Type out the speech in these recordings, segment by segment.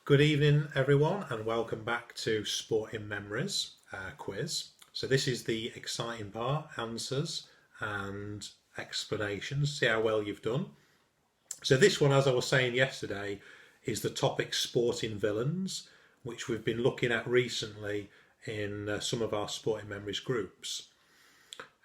Good evening, everyone, and welcome back to Sport in Memories quiz. So this is the exciting part, answers and explanations. See how well you've done. So this one, as I was saying yesterday, is the topic sporting villains, which we've been looking at recently in some of our Sport in Memories groups.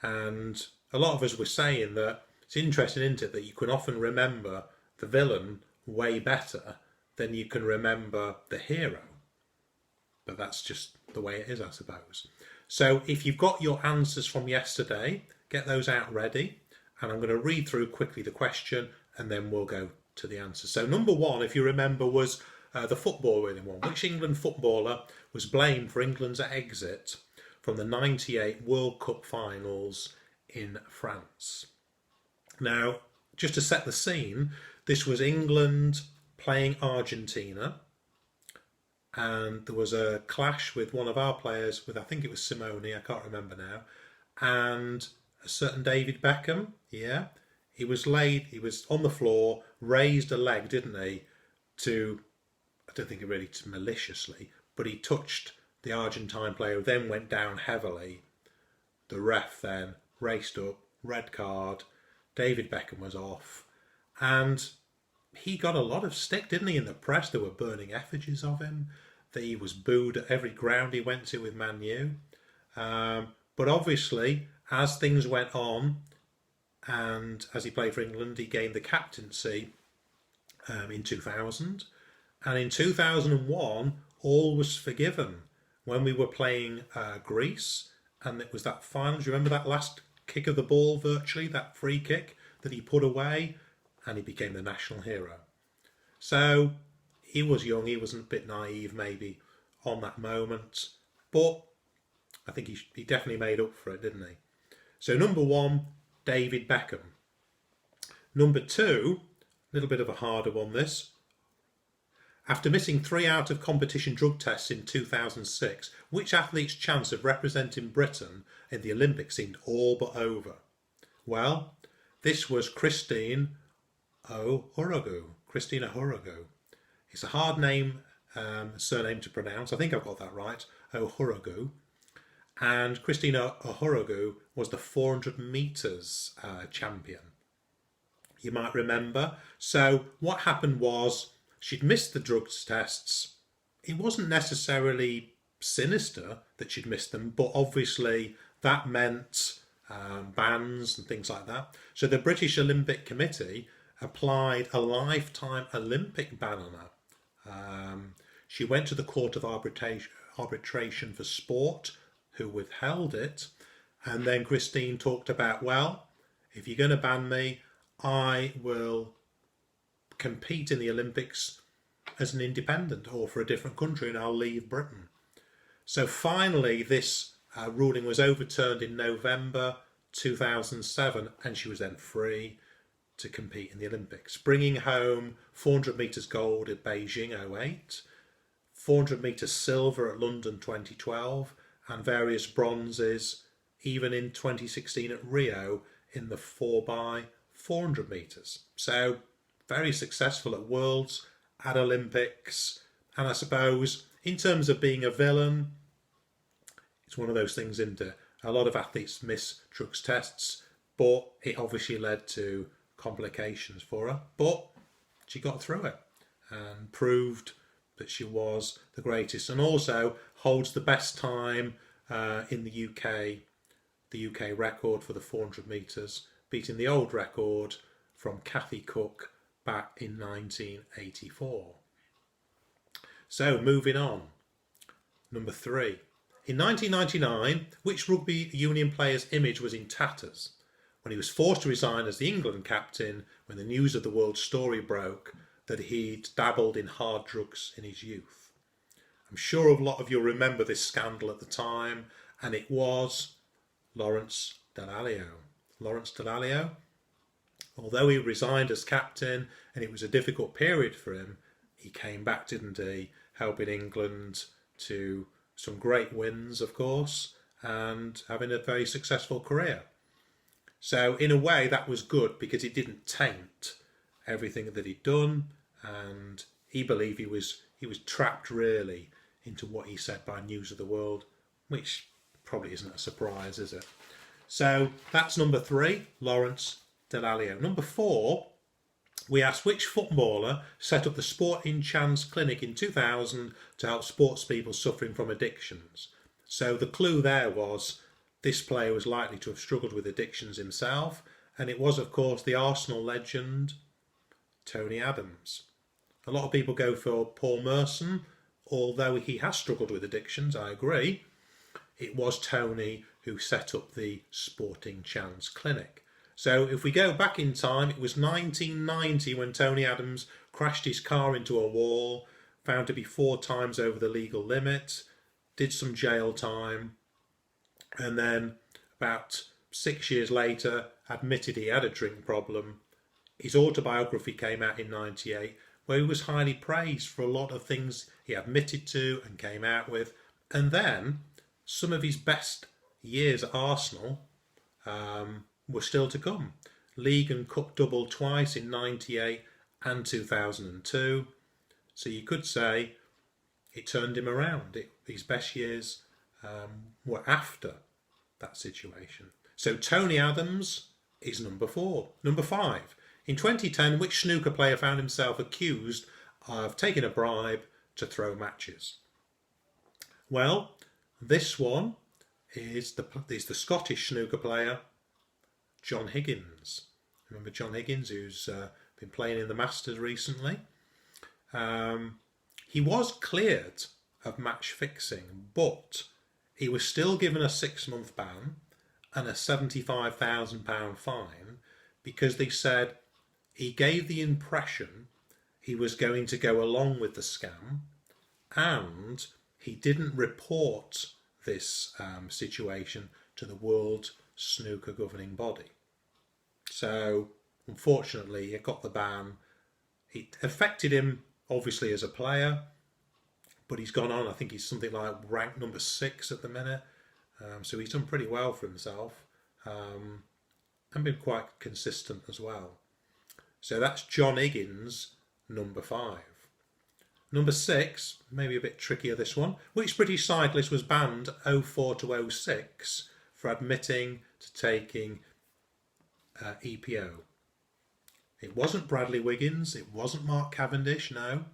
And a lot of us were saying that it's interesting, isn't it, that you can often remember the villain way better than you can remember the hero. But that's just the way it is, I suppose. So if you've got your answers from yesterday, get those out ready. And I'm going to read through quickly the question and then we'll go to the answer. So number one, if you remember, was the football-related one. Which England footballer was blamed for England's exit from the '98 World Cup finals in France? Now, just to set the scene, this was England playing Argentina, and there was a clash with one of our players, with I think it was Simone, I can't remember now, and a certain David Beckham. Yeah, he was on the floor, raised a leg, didn't he, I don't think it really to maliciously, but he touched the Argentine player, who then went down heavily. The ref then raced up, red card, David Beckham was off, and he got a lot of stick, didn't he, in the press? They were burning effigies of him. That he was booed at every ground he went to with Man U. But obviously, as things went on, and as he played for England, he gained the captaincy in 2000. And in 2001, all was forgiven when we were playing Greece. And it was that final, do you remember that last kick of the ball virtually, that free kick that he put away? And he became the national hero. So he was young, he was a bit naive maybe on that moment, but I think he definitely made up for it, didn't he? So number one, David Beckham. Number two, a little bit of a harder one this. After missing 3 out of competition drug tests in 2006, which athlete's chance of representing Britain in the Olympics seemed all but over? Well, this was Christina Horogo. It's a hard name, surname to pronounce. I think I've got that right. Horogo. And Christina Horogo was the 400 metres champion. You might remember. So what happened was she'd missed the drugs tests. It wasn't necessarily sinister that she'd missed them, but obviously that meant bans and things like that. So the British Olympic Committee applied a lifetime Olympic ban on her. She went to the Court of Arbitration for Sport, who withheld it, and then Christine talked about, well, if you're going to ban me, I will compete in the Olympics as an independent or for a different country, and I'll leave Britain. So finally this ruling was overturned in November 2007, and she was then free to compete in the Olympics, bringing home 400 metres gold at Beijing 2008, 400 metres silver at London 2012, and various bronzes even in 2016 at Rio in the 4x400 metres. So very successful at Worlds, at Olympics, and I suppose in terms of being a villain, it's one of those things, isn't it? A lot of athletes miss drugs tests, but it obviously led to complications for her, but she got through it and proved that she was the greatest, and also holds the best time in the UK record for the 400 metres, beating the old record from Kathy Cook back in 1984. So moving on, number three. In 1999, which rugby union player's image was in tatters when he was forced to resign as the England captain when the news of the world story broke that he'd dabbled in hard drugs in his youth? I'm sure a lot of you remember this scandal at the time, and it was Lawrence Dallaglio. Lawrence Dallaglio, although he resigned as captain and it was a difficult period for him, he came back, didn't he, helping England to some great wins, of course, and having a very successful career. So in a way that was good because it didn't taint everything that he'd done, and he believed he he was trapped really into what he said by News of the World, which probably isn't a surprise, is it? So that's number 3, Lawrence Dallaglio. Number 4, we asked which footballer set up the Sporting Chance Clinic in 2000 to help sports people suffering from addictions. So the clue there was this player was likely to have struggled with addictions himself, and it was, of course, the Arsenal legend, Tony Adams. A lot of people go for Paul Merson, although he has struggled with addictions, I agree. It was Tony who set up the Sporting Chance Clinic. So if we go back in time, it was 1990 when Tony Adams crashed his car into a wall, found to be 4 times over the legal limit, did some jail time, and then about 6 years later admitted he had a drink problem. His autobiography came out in 98, where he was highly praised for a lot of things he admitted to and came out with. And then some of his best years at Arsenal were still to come. League and Cup double twice in 98 and 2002. So you could say it turned him around. His best years were after that situation. So Tony Adams is number 4. Number 5. In 2010, which snooker player found himself accused of taking a bribe to throw matches? Well, this one is the Scottish snooker player, John Higgins. Remember John Higgins, who's been playing in the Masters recently? He was cleared of match fixing, but he was still given a 6-month ban and a £75,000 fine because they said he gave the impression he was going to go along with the scam, and he didn't report this situation to the World Snooker governing body. So unfortunately he got the ban. It affected him obviously as a player, but he's gone on. I think he's something like ranked number 6 at the minute. So he's done pretty well for himself and been quite consistent as well. So that's John Higgins, number 5. Number 6, maybe a bit trickier this one. Which British cyclist was banned 04 to 06 for admitting to taking EPO? It wasn't Bradley Wiggins. It wasn't Mark Cavendish, no.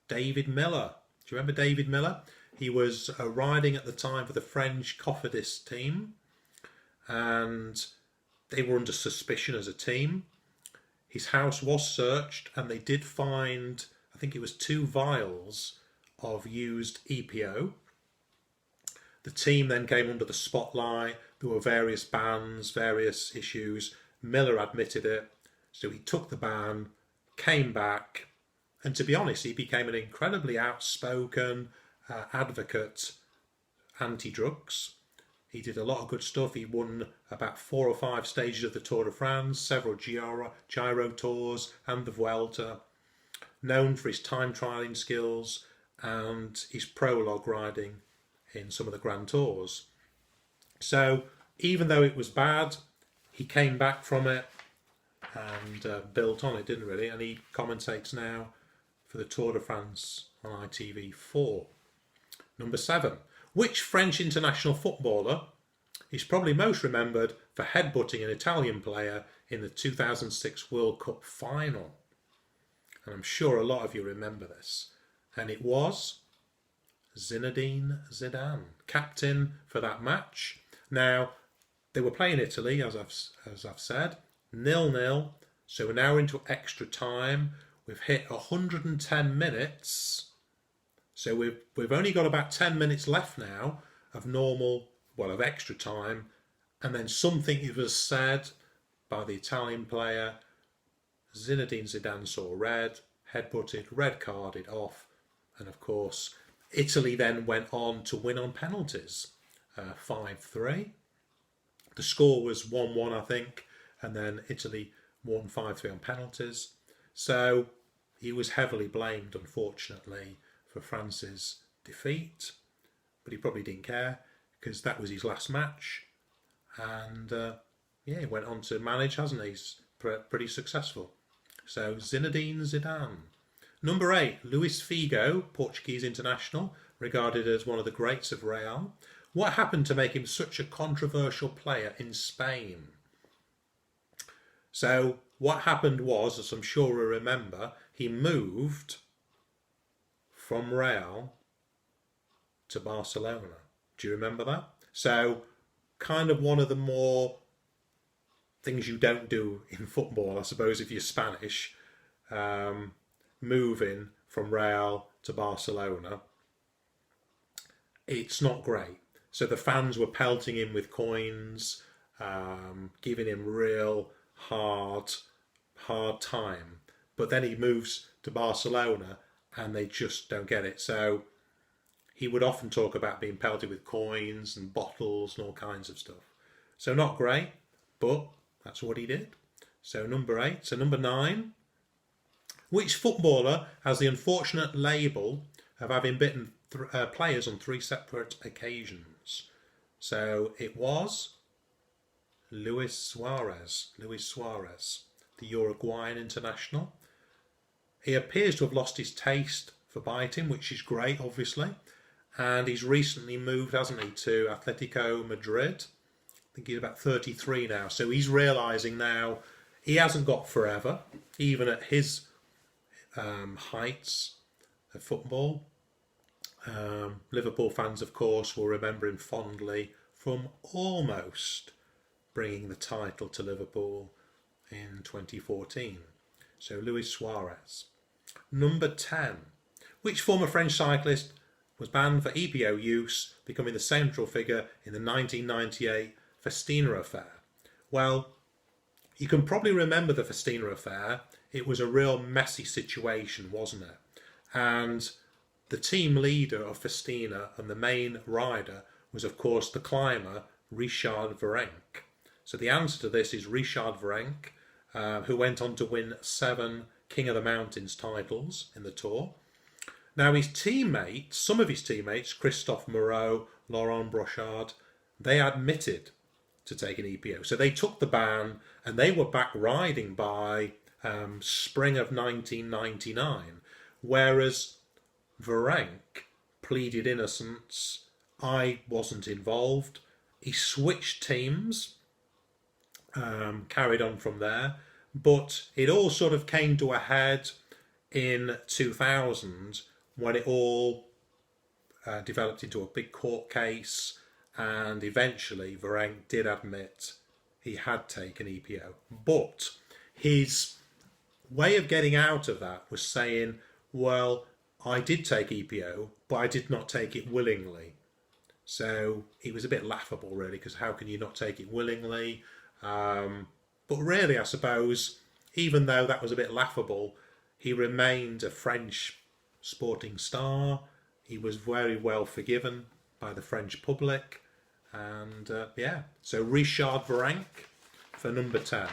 David Miller. Do you remember David Miller? He was riding at the time for the French Cofidis team, and they were under suspicion as a team. His house was searched, and they did find, I think it was 2 vials of used EPO. The team then came under the spotlight. There were various bans, various issues. Miller admitted it, so he took the ban, came back, and to be honest, he became an incredibly outspoken advocate anti-drugs. He did a lot of good stuff. He won about 4 or 5 stages of the Tour de France, several Giro Tours and the Vuelta. Known for his time trialling skills and his prologue riding in some of the Grand Tours. So even though it was bad, he came back from it and built on it, didn't really? And he commentates now for the Tour de France on ITV4. Number 7. Which French international footballer is probably most remembered for headbutting an Italian player in the 2006 World Cup final? And I'm sure a lot of you remember this. And it was Zinedine Zidane, captain for that match. Now, they were playing Italy, as I've said, 0-0. So we're now into extra time. We've hit 110 minutes. So we've only got about 10 minutes left now of of extra time. And then something was said by the Italian player. Zinedine Zidane saw red, headbutted, red carded off. And of course, Italy then went on to win on penalties, 5-3. The score was 1-1, I think. And then Italy won 5-3 on penalties. So he was heavily blamed, unfortunately, for France's defeat, but he probably didn't care because that was his last match, and he went on to manage, hasn't he? He's pretty successful. So Zinedine Zidane. Number 8, Luis Figo, Portuguese international, regarded as one of the greats of Real. What happened to make him such a controversial player in Spain? So what happened was, as I'm sure you remember, he moved from Real to Barcelona. Do you remember that? So kind of one of the more things you don't do in football, I suppose, if you're Spanish, moving from Real to Barcelona. It's not great. So the fans were pelting him with coins, giving him real hard time. But then he moves to Barcelona and they just don't get it. So he would often talk about being pelted with coins and bottles and all kinds of stuff. So not great, but that's what he did. So number 8. So number 9. Which footballer has the unfortunate label of having bitten players on 3 separate occasions? So it was Luis Suarez, the Uruguayan international. He appears to have lost his taste for biting, which is great, obviously. And he's recently moved, hasn't he, to Atletico Madrid. I think he's about 33 now. So he's realising now he hasn't got forever, even at his heights of football. Liverpool fans, of course, will remember him fondly from almost bringing the title to Liverpool in 2014. So Luis Suarez. Number 10. Which former French cyclist was banned for EPO use, becoming the central figure in the 1998 Festina affair? Well, you can probably remember the Festina affair. It was a real messy situation, wasn't it? And the team leader of Festina and the main rider was, of course, the climber Richard Virenque. So the answer to this is Richard Virenque, who went on to win 7 King of the Mountains titles in the Tour. Now his teammates, some of his teammates, Christophe Moreau, Laurent Brochard, they admitted to taking EPO. So they took the ban and they were back riding by spring of 1999, whereas Virenque pleaded innocence. I wasn't involved. He switched teams, carried on from there, but it all sort of came to a head in 2000 when it all developed into a big court case, and eventually Virenque did admit he had taken EPO. But his way of getting out of that was saying, well, I did take EPO, but I did not take it willingly. So it was a bit laughable, really, because how can you not take it willingly? But really, I suppose, even though that was a bit laughable, he remained a French sporting star. He was very well forgiven by the French public. And so Richard Virenque for number 10.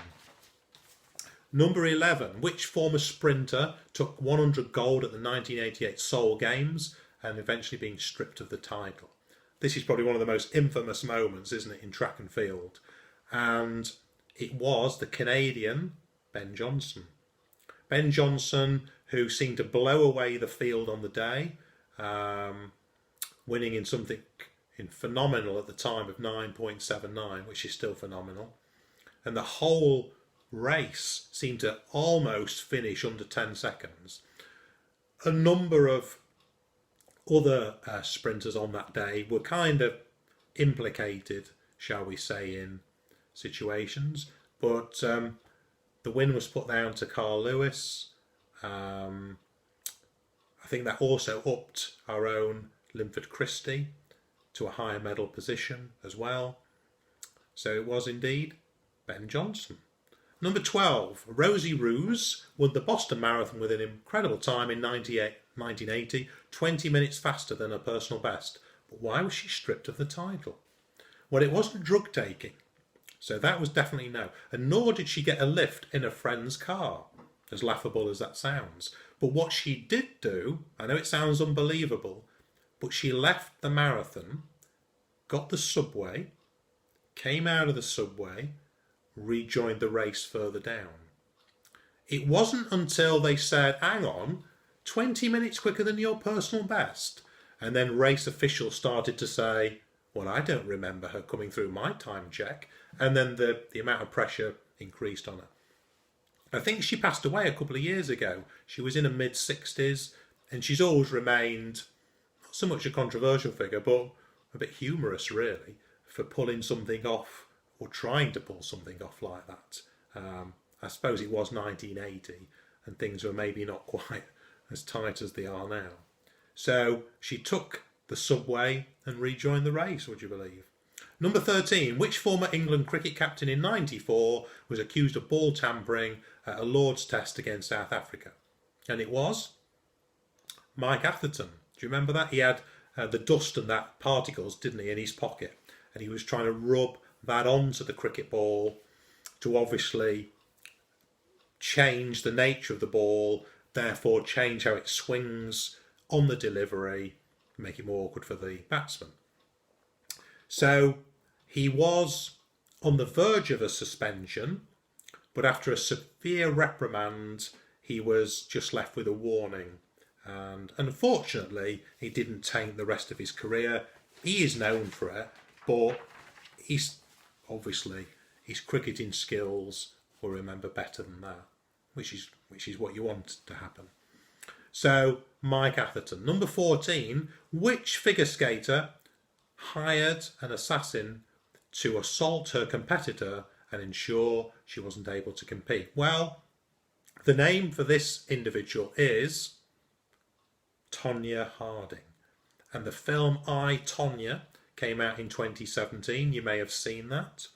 Number 11. Which former sprinter took 100 gold at the 1988 Seoul Games and eventually being stripped of the title? This is probably one of the most infamous moments, isn't it, in track and field? And it was the Canadian Ben Johnson. Ben Johnson, who seemed to blow away the field on the day, winning in something phenomenal at the time of 9.79, which is still phenomenal. And the whole race seemed to almost finish under 10 seconds. A number of other sprinters on that day were kind of implicated, shall we say, in situations, but the win was put down to Carl Lewis. I think that also upped our own Linford Christie to a higher medal position as well. So it was indeed Ben Johnson. Number 12, Rosie Roos won the Boston Marathon with an incredible time in 1980, 20 minutes faster than her personal best. But why was she stripped of the title? Well, it wasn't drug taking, so that was definitely no. And nor did she get a lift in a friend's car, as laughable as that sounds. But what she did do, I know it sounds unbelievable, but she left the marathon, got the subway, came out of the subway, rejoined the race further down. It wasn't until they said, hang on, 20 minutes quicker than your personal best. And then race officials started to say, well, I don't remember her coming through my time check. And then the amount of pressure increased on her. I think she passed away a couple of years ago. She was in her mid-60s, and she's always remained not so much a controversial figure, but a bit humorous, really, for pulling something off or trying to pull something off like that. I suppose it was 1980, and things were maybe not quite as tight as they are now. So she took the subway and rejoined the race, would you believe? Number 13, which former England cricket captain in '94 was accused of ball tampering at a Lord's Test against South Africa? And it was Mike Atherton. Do you remember that? He had the dust and that particles, didn't he, in his pocket? And he was trying to rub that onto the cricket ball to obviously change the nature of the ball, therefore change how it swings on the delivery, make it more awkward for the batsman. So he was on the verge of a suspension, but after a severe reprimand, he was just left with a warning. And unfortunately, he didn't taint the rest of his career. He is known for it, but he's obviously his cricketing skills will remember better than that, which is what you want to happen. So, Mike Atherton. Number 14, which figure skater hired an assassin to assault her competitor and ensure she wasn't able to compete? Well, the name for this individual is Tonya Harding. And the film I, Tonya came out in 2017. You may have seen that.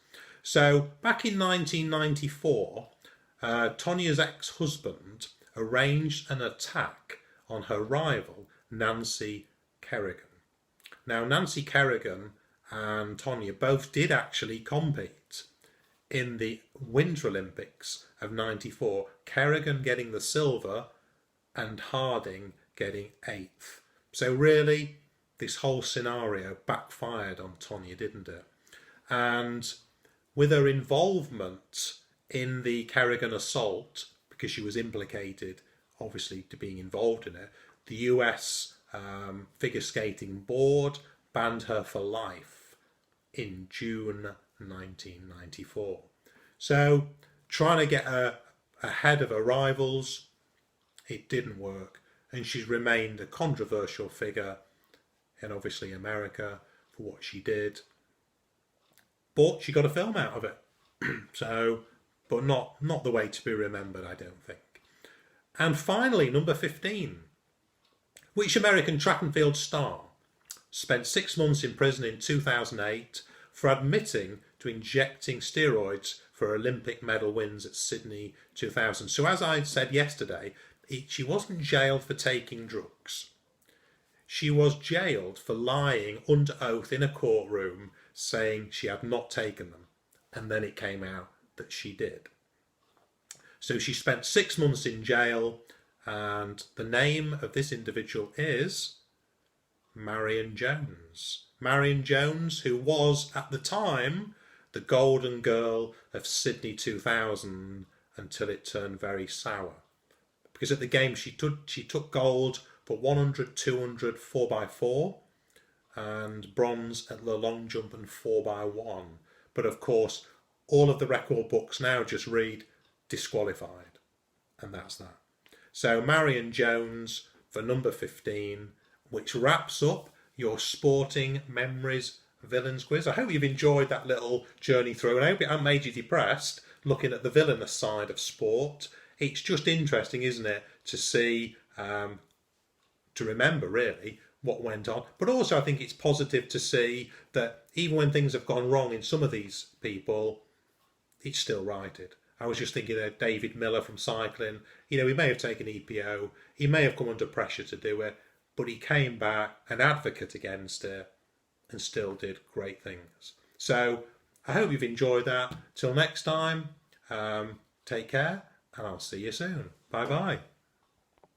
So, back in 1994, Tonya's ex-husband arranged an attack on her rival, Nancy Kerrigan. Now, Nancy Kerrigan and Tonya both did actually compete in the Winter Olympics of '94, Kerrigan getting the silver and Harding getting 8th. So really, this whole scenario backfired on Tonya, didn't it? And with her involvement in the Kerrigan assault, because she was implicated, obviously, to being involved in it, the US Figure Skating Board banned her for life in June 1994. So, trying to get her ahead of her rivals, it didn't work. And she's remained a controversial figure in, obviously, America for what she did. But she got a film out of it. So, but not the way to be remembered, I don't think. And finally, number 15. Which American track and field star spent 6 months in prison in 2008 for admitting to injecting steroids for Olympic medal wins at Sydney 2000? So as I said yesterday, she wasn't jailed for taking drugs. She was jailed for lying under oath in a courtroom saying she had not taken them. And then it came out that she did. So she spent 6 months in jail, and the name of this individual is Marion Jones. Marion Jones, who was at the time the golden girl of Sydney 2000 until it turned very sour. Because at the game she took gold for 100, 200, 4x4 and bronze at the long jump and 4x1. But of course, all of the record books now just read disqualified, and that's that. So Marion Jones for number 15, which wraps up your sporting memories villains quiz. I hope you've enjoyed that little journey through, and I hope it hasn't made you depressed looking at the villainous side of sport. It's just interesting, isn't it, to see, to remember really what went on. But also I think it's positive to see that even when things have gone wrong in some of these people, it's still righted. I was just thinking of David Miller from cycling. You know, he may have taken EPO, he may have come under pressure to do it, but he came back an advocate against it and still did great things. So I hope you've enjoyed that. Till next time, take care, and I'll see you soon. Bye bye.